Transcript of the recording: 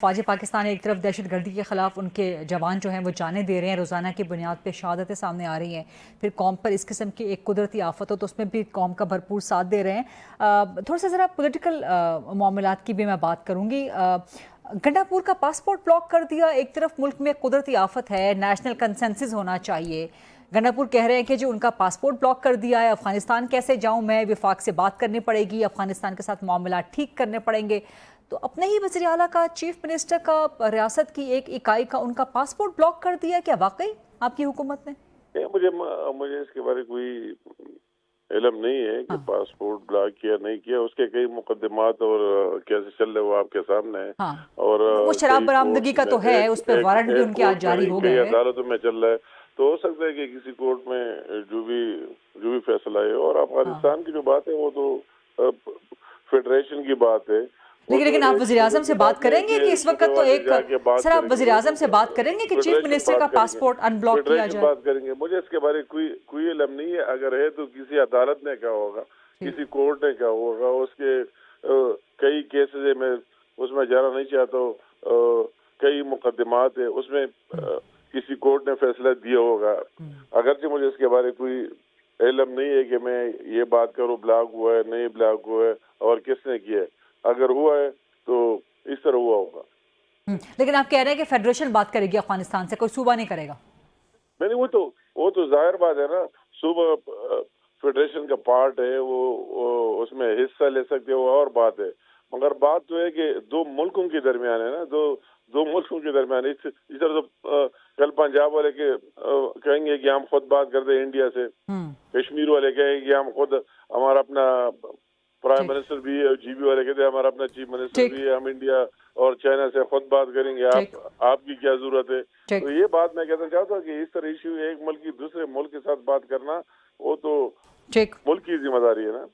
فوج پاکستان ایک طرف دہشت گردی کے خلاف ان کے جوان جو ہیں وہ جانیں دے رہے ہیں، روزانہ کی بنیاد پہ شہادتیں سامنے آ رہی ہیں، پھر قوم پر اس قسم کی ایک قدرتی آفت ہو تو اس میں بھی قوم کا بھرپور ساتھ دے رہے ہیں۔ تھوڑا سا ذرا پولیٹیکل معاملات کی بھی میں بات کروں گی۔ گنڈا پور کا پاسپورٹ بلاک کر دیا، ایک طرف ملک میں قدرتی آفت ہے، نیشنل کنسنسس ہونا چاہیے، گنڈا پور کہہ رہے ہیں کہ جو ان کا پاسپورٹ بلاک کر دیا ہے، افغانستان کیسے جاؤں میں، وفاق سے بات کرنی پڑے گی، افغانستان کے ساتھ معاملات ٹھیک کرنے پڑیں گے، تو اپنے ہی وزیر اعلیٰ کا، چیف منسٹر کا، ریاست کی ایک اکائی کا ان کا پاسپورٹ بلاک کر دیا، کیا واقعی آپ کی حکومت نے؟ مجھے اس کے بارے کوئی علم نہیں ہے کہ پاسپورٹ بلاک کیا نہیں کیا، اس کے کئی مقدمات اور کیسے چل رہے وہ آپ کے سامنے ہے، ہاں اور وہ شراب برآمدگی کا تو ہے، اس پہ وارنٹ بھی ان کے آج جاری ہو کئی گئے ہیں۔ عدالتوں میں چل رہا ہے، تو ہو سکتا ہے کہ کسی کورٹ میں جو بھی فیصلہ ہے، اور افغانستان کی جو بات ہے وہ تو فیڈریشن کی بات ہے۔ لیکن آپ وزیر اعظم سے بات کریں گے کہ اس وقت تو ایک سر آپ وزیر اعظم سے بات کریں گے کہ چیف منسٹر کا پاسپورٹ ان بلاک کیا فیڈریشن جائے؟ بات کریں گے، مجھے اس کے بارے کوئی علم نہیں ہے، اگر ہے تو کسی عدالت نے کہا ہوگا، کسی کورٹ نے کہا ہوگا، اس کے کئی کیسز ہے، میں اس میں جانا نہیں چاہتا ہوں، کئی مقدمات ہیں، اس میں کسی کورٹ نے فیصلہ دیا ہوگا، اگرچہ مجھے اس کے بارے کوئی علم نہیں ہے کہ میں یہ بات کروں بلاک ہوا ہے نہیں بلاک ہوا ہے اور کس نے کیا ہے، اگر ہوا ہے تو اس طرح ہوا ہوگا۔ لیکن آپ کہہ رہے ہیں کہ فیڈریشن بات کرے گی افغانستان سے، کوئی صوبہ نہیں کرے گا؟ نہیں، وہ تو ظاہر بات ہے نا، صوبہ فیڈریشن کا پارٹ ہے، وہ اس میں حصہ لے سکتے، وہ اور بات ہے، مگر بات تو ہے کہ دو ملکوں کے درمیان ہے نا، دو ملکوں کے درمیان، اس طرح تو کل پنجاب والے کہیں گے کہ ہم خود بات کرتے ہیں انڈیا سے، کشمیر والے کہیں گے کہ ہم خود، ہمارا اپنا پرائم منسٹر بھی ہے، جی بی والے کہتے ہیں ہمارا اپنا چیف منسٹر بھی ہے، ہم انڈیا اور چائنا سے خود بات کریں گے، آپ کی کیا ضرورت ہے؟ تو یہ بات میں کہنا چاہتا ہوں کہ اس طرح ایشو ایک ملک کی دوسرے ملک کے ساتھ بات کرنا، وہ تو ملک کی ذمہ داری ہے نا۔